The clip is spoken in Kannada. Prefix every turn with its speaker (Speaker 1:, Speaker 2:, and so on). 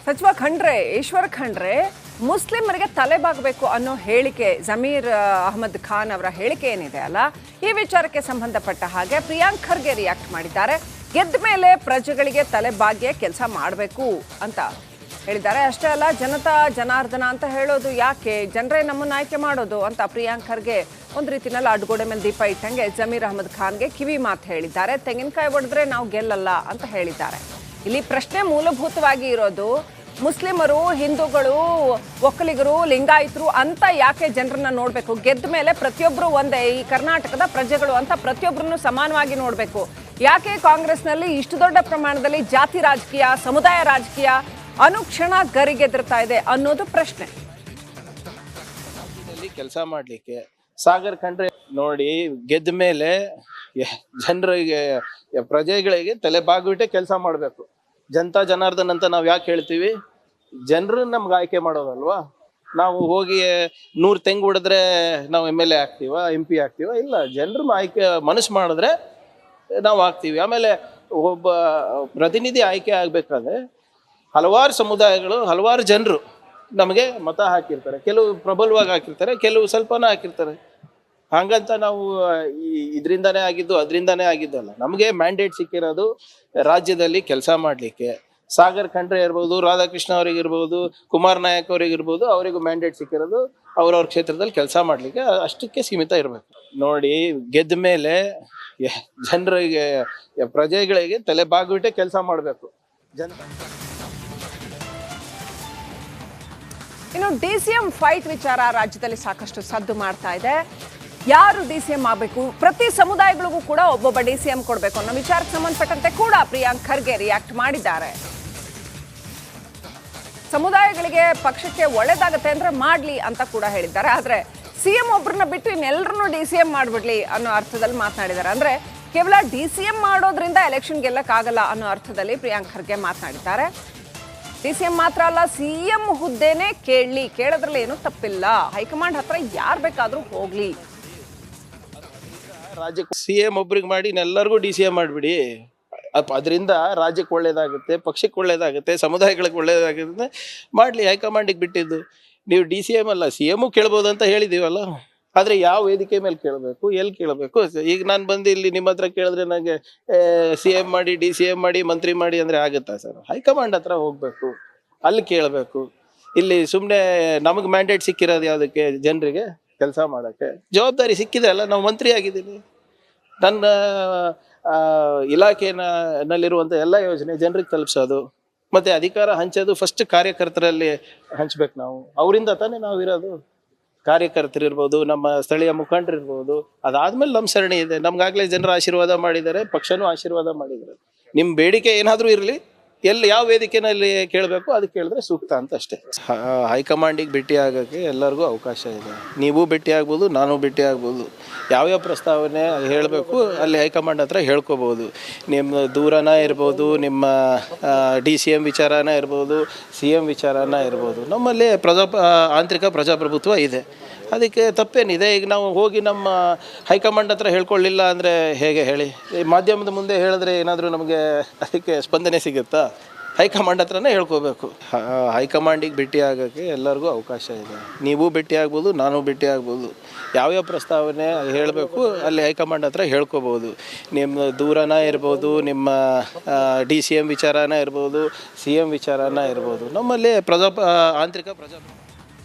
Speaker 1: ಸಚಿವ ಖಂಡ್ರೆ ಈಶ್ವರ್ ಖಂಡ್ರೆ ಮುಸ್ಲಿಮರಿಗೆ ತಲೆಬಾಗಬೇಕು ಅನ್ನೋ ಹೇಳಿಕೆ ಜಮೀರ್ ಅಹಮದ್ ಖಾನ್ ಅವರ ಹೇಳಿಕೆ ಏನಿದೆ ಅಲ್ಲ, ಈ ವಿಚಾರಕ್ಕೆ ಸಂಬಂಧಪಟ್ಟ ಹಾಗೆ ಪ್ರಿಯಾಂಕ್ ಖರ್ಗೆ ರಿಯಾಕ್ಟ್ ಮಾಡಿದ್ದಾರೆ. ಗೆದ್ದ ಮೇಲೆ ಪ್ರಜೆಗಳಿಗೆ ತಲೆಬಾಗಿಯೇ ಕೆಲಸ ಮಾಡಬೇಕು ಅಂತ ಹೇಳಿದ್ದಾರೆ. ಅಷ್ಟೇ ಅಲ್ಲ, ಜನತಾ ಜನಾರ್ದನ ಅಂತ ಹೇಳೋದು ಯಾಕೆ, ಜನರೇ ನಮ್ಮನ್ನು ಆಯ್ಕೆ ಮಾಡೋದು ಅಂತ ಪ್ರಿಯಾಂಕ್ ಖರ್ಗೆ ಒಂದು ರೀತಿಯಲ್ಲಿ ಅಡ್ಗೋಡೆ ಮೇಲೆ ದೀಪ ಇಟ್ಟಂಗೆ ಜಮೀರ್ ಅಹಮದ್ ಖಾನ್ಗೆ ಕಿವಿ ಮಾತು ಹೇಳಿದ್ದಾರೆ. ತೆಂಗಿನಕಾಯಿ ಹೊಡೆದ್ರೆ ನಾವು ಗೆಲ್ಲಲ್ಲ ಅಂತ ಹೇಳಿದ್ದಾರೆ. ಇಲ್ಲಿ ಪ್ರಶ್ನೆ ಮೂಲಭೂತವಾಗಿ ಇರೋದು, ಮುಸ್ಲಿಮರು, ಹಿಂದೂಗಳು, ಒಕ್ಕಲಿಗರು, ಲಿಂಗಾಯತರು ಅಂತ ಯಾಕೆ ಜನರನ್ನ ನೋಡಬೇಕು? ಗೆದ್ದ ಮೇಲೆ ಪ್ರತಿಯೊಬ್ಬರು ಒಂದೇ, ಈ ಕರ್ನಾಟಕದ ಪ್ರಜೆಗಳು ಅಂತ ಪ್ರತಿಯೊಬ್ಬರನ್ನು ಸಮಾನವಾಗಿ ನೋಡಬೇಕು. ಯಾಕೆ ಕಾಂಗ್ರೆಸ್ನಲ್ಲಿ ಇಷ್ಟು ದೊಡ್ಡ ಪ್ರಮಾಣದಲ್ಲಿ ಜಾತಿ ರಾಜಕೀಯ, ಸಮುದಾಯ ರಾಜಕೀಯ ಅನುಕ್ಷಣ ಗರಿಗೆದರ್ತಾ ಇದೆ ಅನ್ನೋದು ಪ್ರಶ್ನೆ.
Speaker 2: ಕೆಲಸ ಮಾಡ್ಲಿಕ್ಕೆ ಸಾಗರ್ ಖಂಡ್ರೆ ನೋಡಿ, ಗೆದ್ದ ಮೇಲೆ ಜನರಿಗೆ, ಪ್ರಜೆಗಳಿಗೆ ತಲೆ ಬಾಗ್ಬಿಟ್ಟೆ ಕೆಲಸ ಮಾಡಬೇಕು. ಜನತಾ ಜನಾರ್ದನ್ ಅಂತ ನಾವು ಯಾಕೆ ಹೇಳ್ತೀವಿ? ಜನರು ನಮ್ಗೆ ಆಯ್ಕೆ ಮಾಡೋದಲ್ವಾ. ನಾವು ಹೋಗಿ 100 ತೆಂಗು ಹೊಡೆದ್ರೆ ನಾವು MLA ಆಗ್ತೀವ, MP ಆಗ್ತೀವ? ಇಲ್ಲ, ಜನರು ಆಯ್ಕೆ ಮನಸ್ಸು ಮಾಡಿದ್ರೆ ನಾವು ಆಗ್ತೀವಿ. ಆಮೇಲೆ ಒಬ್ಬ ಪ್ರತಿನಿಧಿ ಆಯ್ಕೆ ಆಗ್ಬೇಕಾದ್ರೆ ಹಲವಾರು ಸಮುದಾಯಗಳು, ಹಲವಾರು ಜನರು ನಮಗೆ ಮತ ಹಾಕಿರ್ತಾರೆ. ಕೆಲವು ಪ್ರಬಲವಾಗಿ ಹಾಕಿರ್ತಾರೆ, ಕೆಲವು ಸ್ವಲ್ಪನ ಹಾಕಿರ್ತಾರೆ. ಹಂಗಂತ ನಾವು ಇದರಿಂದಾನೇ ಆಗಿದ್ದು ಅದರಿಂದಾನೇ ಆಗಿದ್ದಲ್ಲ. ನಮಗೆ ಮ್ಯಾಂಡೇಟ್ ಸಿಕ್ಕಿರೋದು ರಾಜ್ಯದಲ್ಲಿ ಕೆಲಸ ಮಾಡಲಿಕ್ಕೆ. ಸಾಗರ್ ಖಂಡ್ರೆ ಇರ್ಬೋದು, ರಾಧಾಕೃಷ್ಣ ಅವರಿಗಿರ್ಬೋದು, ಕುಮಾರ್ ನಾಯಕ್ ಅವರಿಗಿರ್ಬೋದು, ಅವರಿಗೂ ಮ್ಯಾಂಡೇಟ್ ಸಿಕ್ಕಿರೋದು ಅವ್ರವ್ರ ಕ್ಷೇತ್ರದಲ್ಲಿ ಕೆಲಸ ಮಾಡಲಿಕ್ಕೆ. ಅಷ್ಟಕ್ಕೆ ಸೀಮಿತ ಇರಬೇಕು. ನೋಡಿ, ಗೆದ್ದ ಮೇಲೆ ಜನರಿಗೆ, ಪ್ರಜೆಗಳಿಗೆ ತಲೆ ಬಾಗ್ಬಿಟ್ಟೆ ಕೆಲಸ ಮಾಡಬೇಕು.
Speaker 1: ಇನ್ನು DCM ಫೈಟ್ ವಿಚಾರ ರಾಜ್ಯದಲ್ಲಿ ಸಾಕಷ್ಟು ಸದ್ದು ಮಾಡ್ತಾ ಇದೆ. ಯಾರು DCM ಆಗಬೇಕು, ಪ್ರತಿ ಸಮುದಾಯಗಳಿಗೂ ಕೂಡ ಒಬ್ಬೊಬ್ಬ DCM ಕೊಡಬೇಕು ಅನ್ನೋ ವಿಚಾರಕ್ಕೆ ಸಂಬಂಧಪಟ್ಟಂತೆ ಕೂಡ ಪ್ರಿಯಾಂಕ್ ಖರ್ಗೆ ರಿಯಾಕ್ಟ್ ಮಾಡಿದ್ದಾರೆ. ಸಮುದಾಯಗಳಿಗೆ, ಪಕ್ಷಕ್ಕೆ ಒಳ್ಳೇದಾಗತ್ತೆ ಅಂದ್ರೆ ಮಾಡ್ಲಿ ಅಂತ ಕೂಡ ಹೇಳಿದ್ದಾರೆ. ಆದ್ರೆ CM ಒಬ್ಬರನ್ನ ಬಿಟ್ಟು ಇನ್ನೆಲ್ಲರನ್ನು DCM ಮಾಡ್ಬಿಡ್ಲಿ ಅನ್ನೋ ಅರ್ಥದಲ್ಲಿ ಮಾತನಾಡಿದ್ದಾರೆ. ಅಂದ್ರೆ ಕೇವಲ DCM ಮಾಡೋದ್ರಿಂದ ಎಲೆಕ್ಷನ್ ಗೆಲ್ಲಕ್ಕಾಗಲ್ಲ ಅನ್ನೋ ಅರ್ಥದಲ್ಲಿ ಪ್ರಿಯಾಂಕ್ ಖರ್ಗೆ ಮಾತನಾಡಿದ್ದಾರೆ. DCM ಮಾತ್ರ ಅಲ್ಲ, CM ಹುದ್ದೆನೇ ಕೇಳೋದ್ರಲ್ಲಿ ಏನೂ ತಪ್ಪಿಲ್ಲ. ಹೈಕಮಾಂಡ್ ಹತ್ರ ಯಾರು ಬೇಕಾದ್ರೂ ಹೋಗ್ಲಿ.
Speaker 2: ರಾಜ್ಯಕ್ಕೆ CM ಒಬ್ರಿಗೆ ಮಾಡಿ ಎಲ್ಲರಿಗೂ DCM ಮಾಡಿಬಿಡಿ. ಅದರಿಂದ ರಾಜ್ಯಕ್ಕೆ ಒಳ್ಳೇದಾಗುತ್ತೆ, ಪಕ್ಷಕ್ಕೆ ಒಳ್ಳೇದಾಗುತ್ತೆ, ಸಮುದಾಯಗಳಿಗೆ ಒಳ್ಳೇದಾಗುತ್ತೆ. ಮಾಡಲಿ, ಹೈಕಮಾಂಡಿಗೆ ಬಿಟ್ಟಿದ್ದು. ನೀವು DCM ಅಲ್ಲ CM ಕೇಳ್ಬೋದು ಅಂತ ಹೇಳಿದೀವಲ್ಲ. ಆದರೆ ಯಾವ ವೇದಿಕೆ ಮೇಲೆ ಕೇಳಬೇಕು, ಎಲ್ಲಿ ಕೇಳಬೇಕು? ಈಗ ನಾನು ಬಂದು ಇಲ್ಲಿ ನಿಮ್ಮ ಹತ್ರ ಕೇಳಿದ್ರೆ ನನಗೆ CM ಮಾಡಿ, DCM ಮಾಡಿ, ಮಂತ್ರಿ ಮಾಡಿ ಅಂದರೆ ಆಗುತ್ತಾ ಸರ್? ಹೈಕಮಾಂಡ್ ಹತ್ರ ಹೋಗಬೇಕು, ಅಲ್ಲಿ ಕೇಳಬೇಕು. ಇಲ್ಲಿ ಸುಮ್ಮನೆ ನಮಗೆ ಮ್ಯಾಂಡೇಟ್ ಸಿಕ್ಕಿರೋದು ಯಾವುದಕ್ಕೆ? ಜನರಿಗೆ ಕೆಲಸ ಮಾಡೋಕ್ಕೆ. ಜವಾಬ್ದಾರಿ ಸಿಕ್ಕಿದೆ ಅಲ್ಲ, ನಾವು ಮಂತ್ರಿ ಆಗಿದ್ದೀನಿ. ನನ್ನ ಇಲಾಖೆನಲ್ಲಿರುವಂಥ ಎಲ್ಲ ಯೋಜನೆ ಜನರಿಗೆ ತಲುಪಿಸೋದು, ಮತ್ತು ಅಧಿಕಾರ ಹಂಚೋದು ಫಸ್ಟ್ ಕಾರ್ಯಕರ್ತರಲ್ಲಿ ಹಂಚ್ಬೇಕು. ನಾವು ಅವರಿಂದ ತಾನೇ ನಾವು ಇರೋದು. ಕಾರ್ಯಕರ್ತರಿರ್ಬೋದು, ನಮ್ಮ ಸ್ಥಳೀಯ ಮುಖಂಡರಿರ್ಬೋದು. ಅದಾದ್ಮೇಲೆ ನಮ್ಮ ಸರಣಿ ಇದೆ. ನಮ್ಗಾಗಲೇ ಜನರ ಆಶೀರ್ವಾದ ಮಾಡಿದ್ದಾರೆ, ಪಕ್ಷನೂ ಆಶೀರ್ವಾದ ಮಾಡಿದ್ದಾರೆ. ನಿಮ್ಮ ಬೇಡಿಕೆ ಏನಾದರೂ ಇರಲಿ, ಎಲ್ಲಿ ಯಾವ ವೇದಿಕೆನಲ್ಲಿ ಕೇಳಬೇಕು ಅದಕ್ಕೆ ಕೇಳಿದ್ರೆ ಸೂಕ್ತ ಅಂತ ಅಷ್ಟೇ. ಹೈಕಮಾಂಡಿಗೆ ಭೇಟಿ ಆಗೋಕ್ಕೆ ಎಲ್ಲರಿಗೂ ಅವಕಾಶ ಇದೆ. ನೀವು ಭೇಟಿ ಆಗ್ಬೋದು, ನಾನು ಭೇಟಿ ಆಗ್ಬೋದು. ಯಾವ್ಯಾವ ಪ್ರಸ್ತಾವನೆ ಹೇಳಬೇಕು ಅಲ್ಲಿ ಹೈಕಮಾಂಡ್ ಹತ್ರ ಹೇಳ್ಕೊಬೋದು. ನಿಮ್ಮ ದೂರನ ಇರ್ಬೋದು, ನಿಮ್ಮ DCM ವಿಚಾರನ ಇರ್ಬೋದು, CM ವಿಚಾರನ ಇರ್ಬೋದು. ನಮ್ಮಲ್ಲಿ ಆಂತರಿಕ ಪ್ರಜಾಪ್ರಭುತ್ವ ಇದೆ, ಅದಕ್ಕೆ ತಪ್ಪೇನಿದೆ? ಈಗ ನಾವು ಹೋಗಿ ನಮ್ಮ ಹೈಕಮಾಂಡ್ ಹತ್ರ ಹೇಳ್ಕೊಳ್ಳಿಲ್ಲ ಅಂದರೆ ಹೇಗೆ ಹೇಳಿ? ಈ ಮಾಧ್ಯಮದ ಮುಂದೆ ಹೇಳಿದ್ರೆ ಏನಾದರೂ ನಮಗೆ ಅದಕ್ಕೆ ಸ್ಪಂದನೆ ಸಿಗುತ್ತಾ? ಹೈಕಮಾಂಡ್ ಹತ್ರನೇ ಹೇಳ್ಕೋಬೇಕು. ಹೈಕಮಾಂಡಿಗೆ ಭೇಟಿ ಆಗೋಕ್ಕೆ ಎಲ್ಲರಿಗೂ ಅವಕಾಶ ಇದೆ. ನೀವು ಭೇಟಿ ಆಗ್ಬೋದು, ನಾನು ಭೇಟಿ ಆಗ್ಬೋದು. ಯಾವ್ಯಾವ ಪ್ರಸ್ತಾವನೆ ಹೇಳಬೇಕು ಅಲ್ಲಿ ಹೈಕಮಾಂಡ್ ಹತ್ರ ಹೇಳ್ಕೊಬೋದು. ನಿಮ್ಮ ದೂರನ ಇರ್ಬೋದು, ನಿಮ್ಮ DCM ವಿಚಾರನ ಇರ್ಬೋದು, CM ವಿಚಾರನ ಇರ್ಬೋದು. ನಮ್ಮಲ್ಲಿ ಆಂತರಿಕ ಪ್ರಜಾಪ್ರಭುತ್ವ